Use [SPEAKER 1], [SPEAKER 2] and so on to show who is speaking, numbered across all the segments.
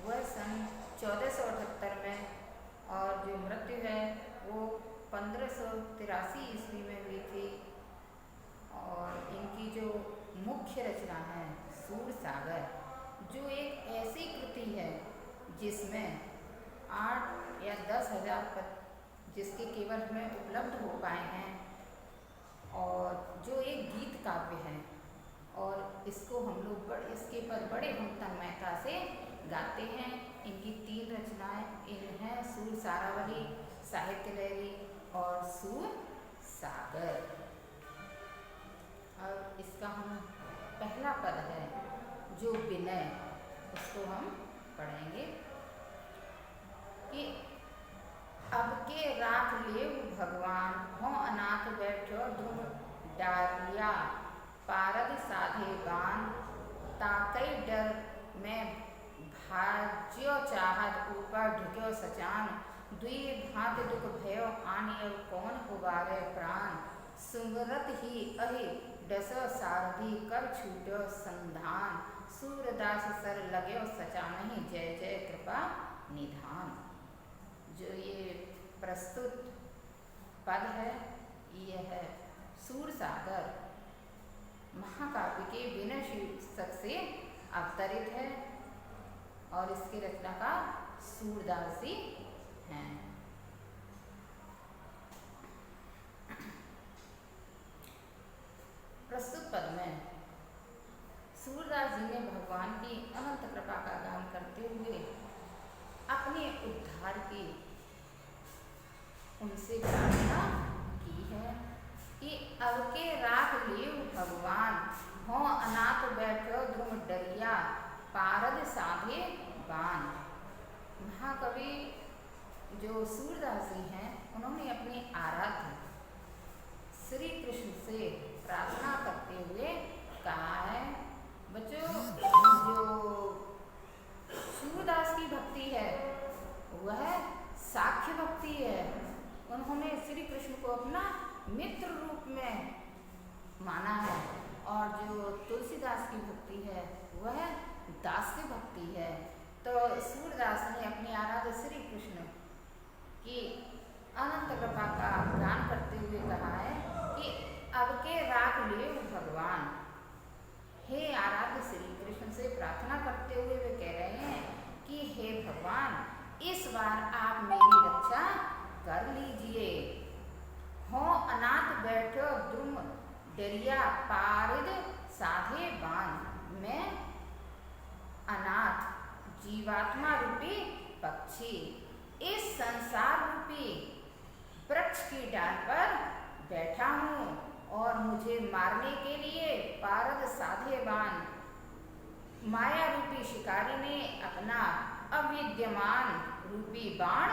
[SPEAKER 1] वह सन 1478 में और जो मृत्यु है वो 1583 ईस्वी में हुई थी। और इनकी जो मुख्य रचना है सूरसागर, जो एक ऐसी कृति है जिसमें 8 या 10,000 पद जिसके केवल हमें उपलब्ध हो पाए हैं, और जो एक गीत काव्य है, और इसको हम लोग इसके पर बड़े हम तन्मयता से गाते हैं। इनकी 3 रचनाएं इन हैं सूर सारावली, साहित्य लहरी और सूरसागर। अब इसका हम पहला पद है जो विनय, उसको हम पढ़ेंगे कि अब के राख लेव भगवान, हो अनाथ बैठो धुम डारिया, पारद साधे बान, ताकई डर में भाज्यो चाहत, ऊपर ढुक्यो सचान, दुई भांति दुख भयो आनिय, कौन उबारे प्राण, सुमरत ही अहि डसो सारथी, कर छूटो संधान, सूरदास सर लगयो सचा नहीं, जय जय कृपा निधान। जो ये प्रस्तुत पद है यह है सूरसागर महाकाव्य के विनय शीर्षक से अवतरित है और इसकी रचनाकार सूरदास जी हैं। प्रस्तुत पद में सूरदास जी ने भगवान की अनंत कृपा का गान करते हुए अपने उद्धार की उनसे प्रार्थना की है कि अब के राख लेव भगवान, हो अनाथ बैठो ध्रुम डरिया, पारद साधे बान। महाकवि जो सूरदास जी हैं उन्होंने अपने आराध्य श्री कृष्ण से प्रार्थना करते हुए कहा है। बच्चों, जो सूरदास की भक्ति है वह साख्य भक्ति है। उन्होंने श्री कृष्ण को अपना मित्र रूप में माना है, और जो तुलसीदास की भक्ति है वह दास्य भक्ति है। तो सूरदास ने अपने आराध्य श्री कृष्ण की अनंत कृपा का गान करते हुए कहा है कि अब के राख लेव भगवान। हे आराध्य श्री कृष्ण से प्रार्थना करते हुए वे कह रहे हैं कि हे भगवान, इस बार आप मेरी रक्षा कर लीजिए। हो अनाथ बैठो द्रुम डरिया, पारिद साधे बान। मैं अनाथ जीवात्मा रूपी पक्षी इस संसार रूपी वृक्ष की डाल पर बैठा हूँ, और मुझे मारने के लिए पारद साधे बान माया रूपी शिकारी ने अपना अविद्यमान रूपी बाण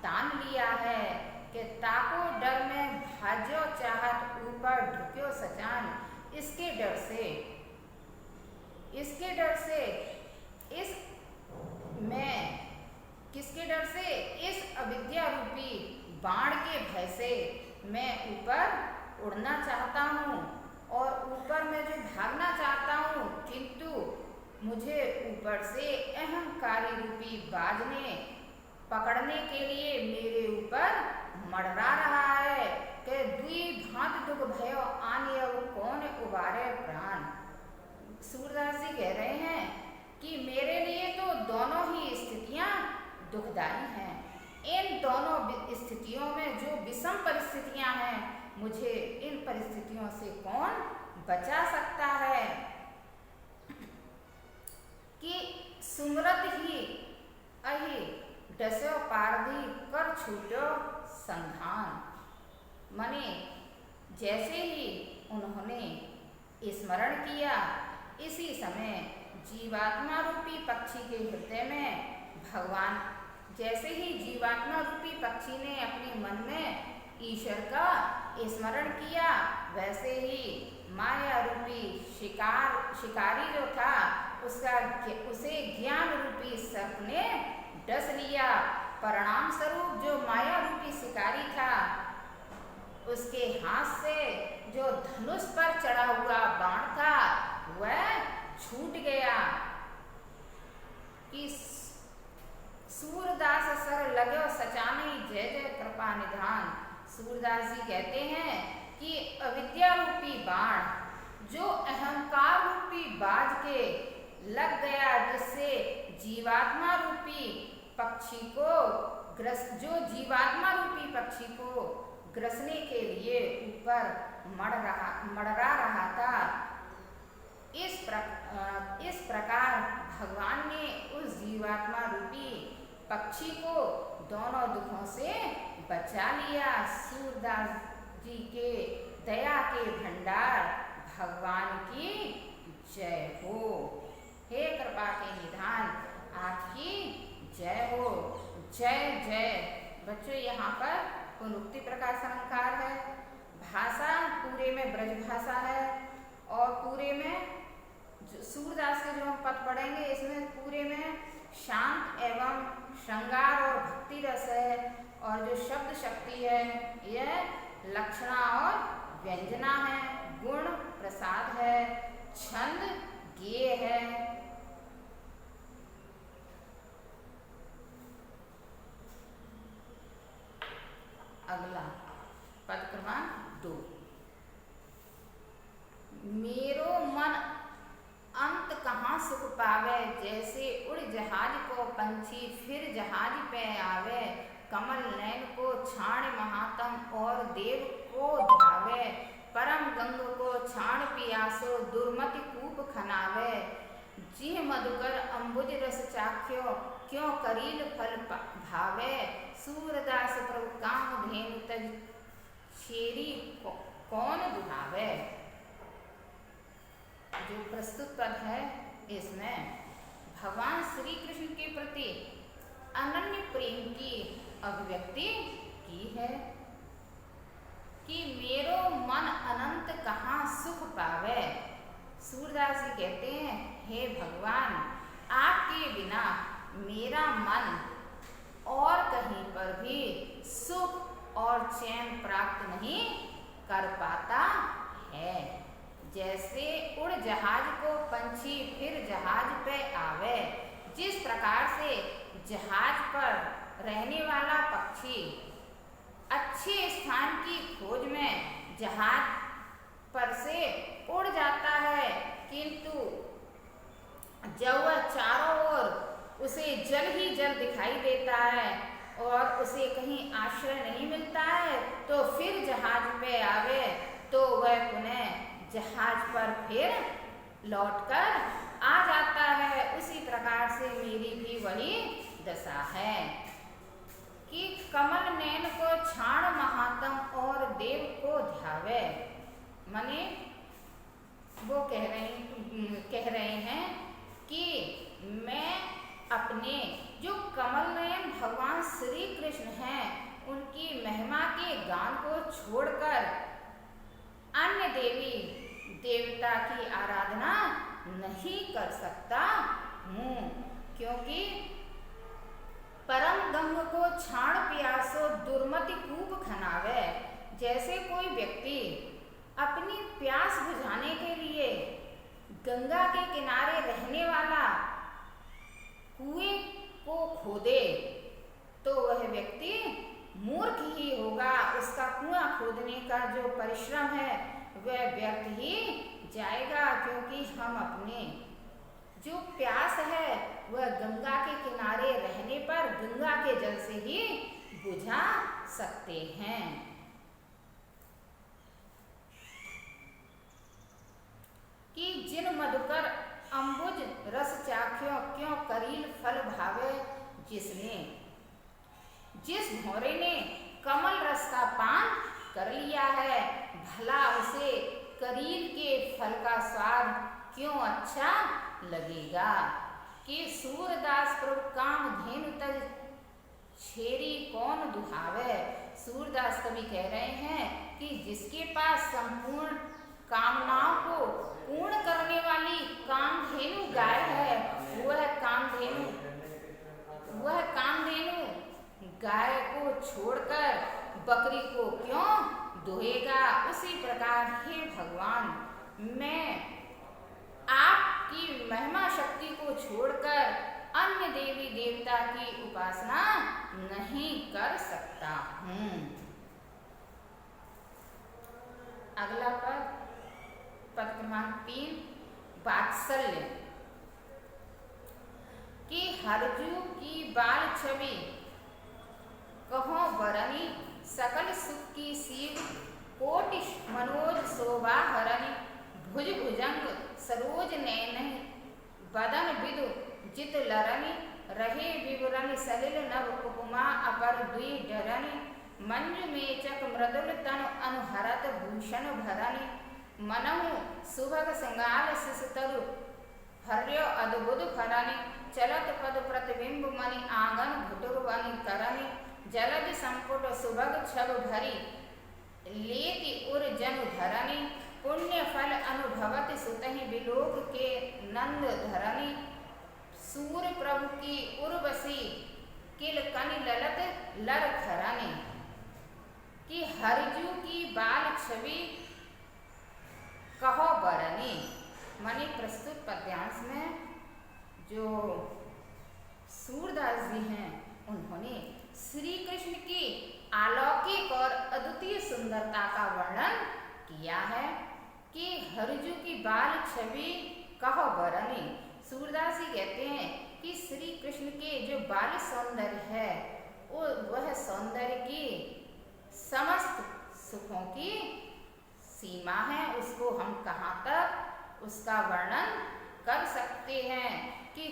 [SPEAKER 1] तान लिया है कि ताको डर में भाज्यो चाहत, ऊपर ढुक्यो सचान। इसके डर से इस मैं किसके डर से? इस अविद्या रूपी बाण के भय से मैं ऊपर उड़ना चाहता हूँ और ऊपर मैं जो भागना चाहता हूँ, किंतु मुझे ऊपर से अहंकारी रूपी बाज ने पकड़ने के लिए मेरे ऊपर मड़रा रहा है कि द्वि भांत दुख भयो आनिय, कौन उबारे प्राण। सूरदास जी कह रहे हैं कि मेरे लिए तो दोनों ही स्थितियां दुखदाई हैं। इन दोनों स्थितियों में जो विषम परिस्थितियां हैं, मुझे इन परिस्थितियों से कौन बचा सकता है कि सुमरत ही अहि डसो पारधी, कर छूटो संधान। मने जैसे ही उन्होंने स्मरण किया, इसी समय जीवात्मा रूपी पक्षी के हृदय में भगवान, जैसे ही जीवात्मा रूपी पक्षी ने अपने मन में ईश्वर का स्मरण किया, वैसे ही माया रूपी शिकारी जो था उसे ज्ञान रूपी सर्प ने डस लिया। परिणाम स्वरूप जो माया रूपी शिकारी था, उसके हाथ से जो धनुष पर चढ़ा हुआ बाण था वह छूट गया कि सूरदास जी कहते हैं कि अविद्या रूपी बाण जो अहंकार रूपी बाज के लग गया, जिससे जीवात्मा रूपी पक्षी को जीवात्मा रूपी पक्षी को ग्रसने के लिए ऊपर मड़रा रहा था, इस प्रकार भगवान ने उस जीवात्मा रूपी पक्षी को दोनों दुखों से बचा लिया। सूरदास जी के दया के भंडार भगवान की जय हो। हे कृपा के निधान आपकी जय हो। जय जय। बच्चों, यहाँ पर पुनरुक्ति प्रकाशन अलंकार है। भाषा पूरे में ब्रज भाषा है और पूरे में सूरदास के जो हम पद पढ़ेंगे इसमें पूरे में शांत एवं श्रृंगार और भक्ति रस है, और जो शब्द शक्ति है यह लक्षणा और व्यंजना है, गुण प्रसाद है, छंद गेय है। अगला पद क्रमांक 2। मेरो मन अंत कहाँ सुख पावे, जैसे उड़ जहाज को पंछी फिर जहाज पे आवे, कमल नयन को छाण महात्म और देव को धावे, परम गंग को छाण पियासो दुर्मति कूप खनावे, जिह मधुकर अंबुज रस चाख्यो क्यों करील फल भावे, सूरदास प्रभु काम धेनु तज छेरी कौन दुहावे। जो प्रस्तुत पद है इसमें भगवान श्री कृष्ण के प्रति अनन्य प्रेम की अभिव्यक्ति की है कि मेरो मन अनंत कहाँ सुख पावे। सूरदास जी कहते हैं, हे भगवान, आपके बिना मेरा मन और कहीं पर भी सुख और चैन प्राप्त नहीं कर पाता है। जैसे उड़ जहाज को पंछी फिर जहाज पे आवे, जिस प्रकार से जहाज पर रहने वाला पक्षी अच्छे स्थान की खोज में जहाज पर से उड़ जाता है, किंतु जब वह चारों ओर उसे जल ही जल दिखाई देता है और उसे कहीं आश्रय नहीं मिलता है, तो फिर जहाज पे आवे तो वह पुनः जहाज पर फिर लौटकर आ जाता है। उसी प्रकार से मेरी भी वही दशा है कि कमल नयन को छाण महात्म और देव को ध्यावे। माने वो कह रहे हैं कि मैं अपने जो कमल नयन भगवान श्री कृष्ण हैं उनकी महिमा के गान को छोड़कर अन्य देवी देवता की आराधना नहीं कर सकता हूँ, क्योंकि परम गंग को छाण प्यासो दुर्मति कूप खनावे। जैसे कोई व्यक्ति अपनी प्यास बुझाने के लिए गंगा के किनारे रहने वाला कुएं को खोदे तो वह व्यक्ति मूर्ख ही होगा। उसका कुआं खोदने का जो परिश्रम है वह व्यर्थ ही जाएगा, क्योंकि हम अपने जो प्यास है वह गंगा के किनारे रहने पर गंगा के जल से ही बुझा सकते हैं। कि जिन मधुकर अंबुज रस चाख्यो क्यों करील फल भावे, जिस भौरे ने कमल रस का पान कर लिया है, भला उसे करील के फल का स्वाद क्यों अच्छा लगेगा। कि सूरदास प्रभु काम धेनु तज छेरी कौन दुहावे। सूरदास कवि कह रहे हैं कि जिसके पास संपूर्ण कामनाओं को पूर्ण करने वाली कामधेनु गाय है, वह कामधेनु गाय को छोड़कर बकरी को क्यों दुहेगा। उसी प्रकार हे भगवान, मैं आपकी महिमा शक्ति को छोड़कर अन्य देवी देवता की उपासना नहीं कर सकता हूँ। अगला पद पद क्रमांक 3 वात्सल्य कि हरजू की बाल छवि कहो बरनी सकल सुख की सीव कोटि मनोज शोभा हरनी भुज भुजंग सरोज नैन बदन विदु जित लरनी रहे विवरण सलिल नव उपमा अपर दुई डरनी मंजु मेचक मृदुल तन अनुहरत भूषण भरनी मनहु सुभग सिंगार शिशुतरु हर्यो अद्भुत फरनी चलत पद प्रतिबिंब मणि आंगन घुटुर वनि करनी जलज संपुट सुभग छब भरी लेति उर जनु धरनी पुण्य फल अनुभवत सुतहि विलोक के नंद धरनी सूर प्रभु की उर्वशी किल कनि ललत लर खरनी कि हरजू की बाल छवि कहो बरनी। माने प्रस्तुत पद्यांश में जो सूरदास जी हैं उन्होंने श्री कृष्ण की अलौकिक और अद्वितीय सुंदरता का वर्णन किया है कि हरजू की बाल छवि कहो बरनी। सूरदास जी कहते हैं कि श्री कृष्ण के जो बाल सौंदर्य है वह सौंदर्य की समस्त सुखों की सीमा है, उसको हम कहाँ तक उसका वर्णन कर सकते हैं कि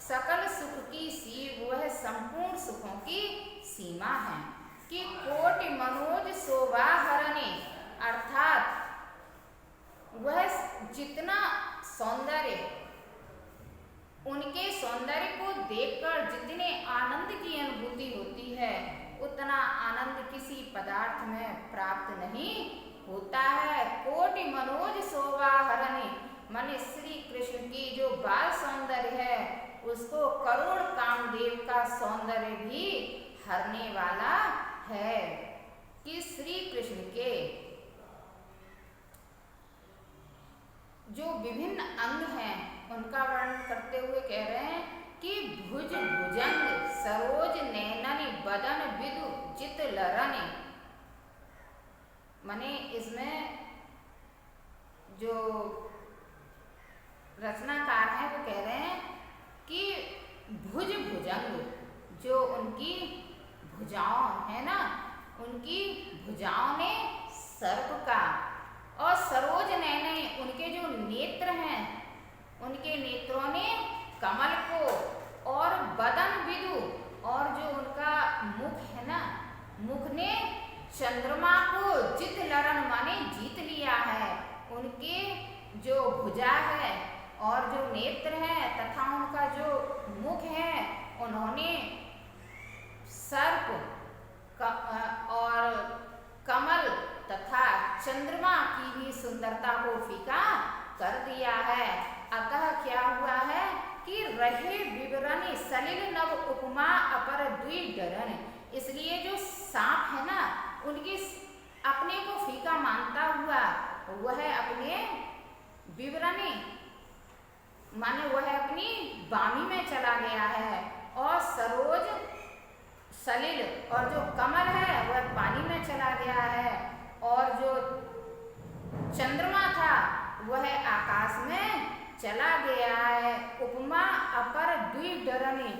[SPEAKER 1] सकल सुख की सीव वह संपूर्ण सुखों की सीमा है कि कोटि मनोज शोभा हरणी अर्थात वह जितना सौंदर्य उनके सौंदर्य को देखकर जितने आनंद की अनुभूति होती है उतना आनंद किसी पदार्थ में प्राप्त नहीं होता है। कोटि मनोज शोभा हरणी माने श्री कृष्ण की जो बाल सौंदर्य है उसको करोड़ कामदेव का सौंदर्य भी हरने वाला है कि श्री कृष्ण के जो विभिन्न अंग हैं उनका वर्णन करते हुए कह रहे हैं कि भुज भुजंग सरोज नैननी बदन विदु जित लरनी। माने इसमें जो रचनाकार हैं वो कह रहे हैं कि भुज भुजंग जो उनकी भुजाओं है ना उनकी भुजाओं ने सर्प का और सरोज नैने उनके जो नेत्र हैं उनके नेत्रों ने कमल को और बदन विदु और जो उनका मुख है ना मुख ने चंद्रमा को जित लरण माने जीत लिया है। उनके जो भुजा है और जो नेत्र है तथा उनका जो मुख है उन्होंने सर्प और कमल तथा चंद्रमा की भी सुंदरता को फीका कर दिया है। अतः क्या हुआ है कि रहे विवरण सलिल नव उपमा अपर द्वि डरन, इसलिए जो सांप है ना उनकी अपने को फीका मानता हुआ वह अपने विवरणी माने वह अपनी बामी में चला गया है और सरोज सलिल और जो कमल है वह पानी में चला गया है और जो चंद्रमा था वह आकाश में चला गया है। उपमा अपर द्विडरनी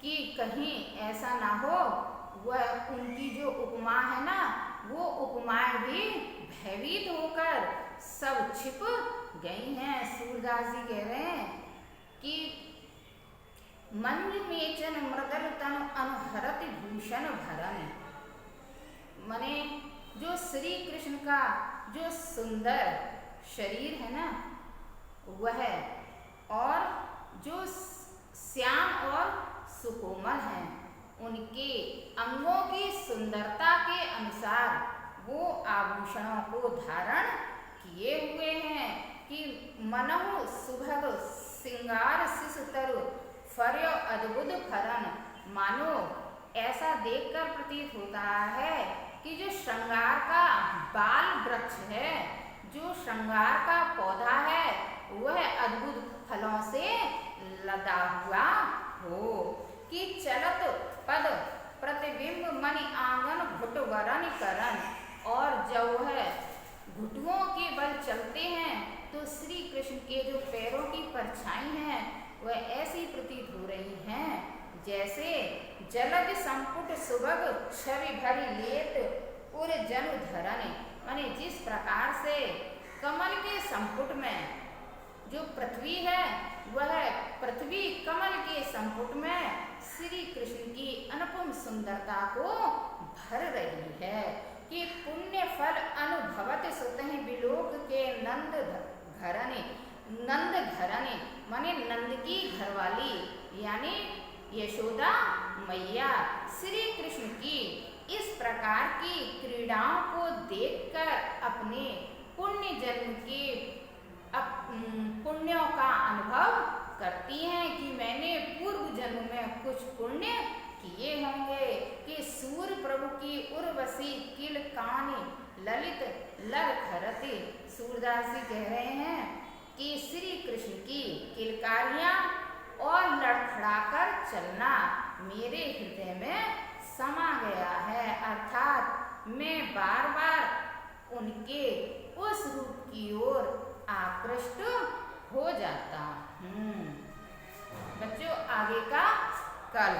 [SPEAKER 1] कि कहीं ऐसा ना हो वह उनकी जो उपमा है ना वो उपमाएं भी भयभीत होकर सब छिप गई हैं। सूरदास जी कह रहे हैं कि मंज मेचन मृदल तन अनुहरति भूषण भरन, माने जो श्री कृष्ण का जो सुंदर शरीर है ना वह और जो श्याम और सुकोमल हैं उनके अंगों की सुंदरता के अनुसार वो आभूषणों को धारण किए हुए हैं कि मनहु सुभग सिंगार शिशुतरु फर्यो अद्भुत फरन, मानो ऐसा देखकर प्रतीत होता है कि जो श्रृंगार का बाल वृक्ष है जो श्रृंगार का पौधा है वह अद्भुत फलों से लदा हुआ हो कि चलत पद प्रतिबिंब मणि आंगन घुट वरन करन, और जो है घुटुओं के बल चलते हैं तो श्री कृष्ण के जो पैरों की परछाई हैं वह ऐसी प्रतीत हो रही हैं जैसे जलद संपुट सुबह छवि भरी लेत उर जनु धरन। माने जिस प्रकार से कमल के संपुट में जो पृथ्वी है वह पृथ्वी कमल के संपुट में श्री कृष्ण की अनुपम सुंदरता को भर रही है कि पुण्य फल अनुभवत सुतहि विलोक के नंद घरने माने नंद की घरवाली यानी यशोदा मैया श्री कृष्ण की इस प्रकार की क्रीड़ाओं को देखकर अपने पुण्य जन्म के पुण्यों का अनुभव करती हैं कि मैंने पूर्व जन्म में कुछ पुण्य किए होंगे कि सूर्य प्रभु की उर्वशी किल कानी ललित लर खरते। सूरदास जी कह रहे हैं कि श्री कृष्ण की किलकारियां और लड़खड़ाकर चलना मेरे हृदय में समा गया है, अर्थात मैं बार बार उनके उस रूप की ओर आकृष्ट हो जाता हूँ। बच्चों आगे का कल।